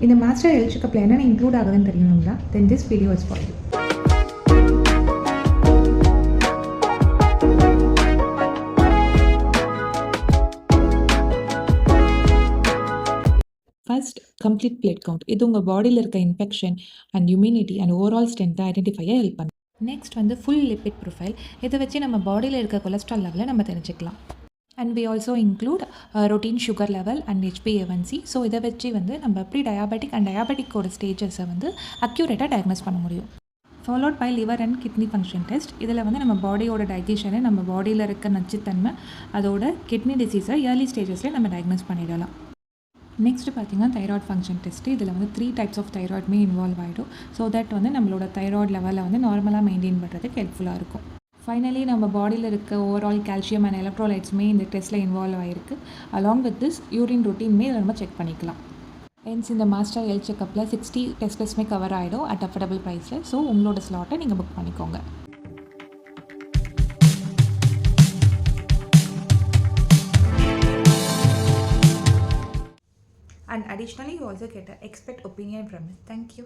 இந்த master health செக்கப்பில் என்னென்ன include ஆகுதுன்னு தெரியணுங்களா? Then this video is for you. First, complete blood count. இது உங்கள் பாடியில் இருக்க infection and immunity and overall ஸ்ட்ரென்த்தை ஐடென்டிஃபையை ஹெல்ப் பண்ணும். நெக்ஸ்ட் வந்து ஃபுல் லிப்பிட் ப்ரொஃபைல். இதை வச்சு நம்ம பாடியில் இருக்க கொலஸ்ட்ரால் லெவலை நம்ம தெரிஞ்சுக்கலாம். And we also include routine sugar level and HbA1c. So இதை வச்சு வந்து நம்ம ப்ரீ டயாபெட்டிக் அண்ட் டயாபெட்டிக்கோட ஸ்டேஜஸை வந்து அக்யூரேட்டாக டயக்னோஸ் பண்ண முடியும். Followed by liver and kidney function test. இதில் வந்து நம்ம பாடியோட டைஜஷனை, நம்ம பாடியில் இருக்க நச்சுத்தன்மை, அதோட கிட்னி டிசீஸை ஏர்லி ஸ்டேஜஸ்லேயே நம்ம டயக்னோஸ் பண்ணிடலாம். நெக்ஸ்ட் பார்த்திங்கன்னா தைராய்டு ஃபங்க்ஷன் டெஸ்ட்டு. இதில் வந்து 3 டைப்ஸ் ஆஃப் தைராய்டுமே இன்வால்வ் ஆகிடும். ஸோ தட் வந்து நம்மளோட தைராய்டு லெவலை வந்து நார்மலாக மெயின்டைன் பண்ணுறதுக்கு ஹெல்ப்ஃபுல்லாக இருக்கும். ஃபைனலி நம்ம பாடியில் இருக்க ஓவரால் கால்சியம் அண்ட் எலக்ட்ரோலைட்ஸுமே இந்த டெஸ்ட்டில் இன்வால்வ் ஆகிருக்கு. அலாங் வித் திஸ் யூரின் ரொட்டீனுமே இதை நம்ம செக் பண்ணிக்கலாம். ஹென்ஸ் இந்த மாஸ்டர் ஹெல்த் செக்கப்பில் 60 டெஸ்ட்ஸுமே கவர் ஆகிடும் அட் அஃபோர்டபுள் ப்ரைஸில். ஸோ உங்களோட ஸ்லாட்டை நீங்கள் புக் பண்ணிக்கோங்க. And additionally, you also get an expert opinion from us. Thank you.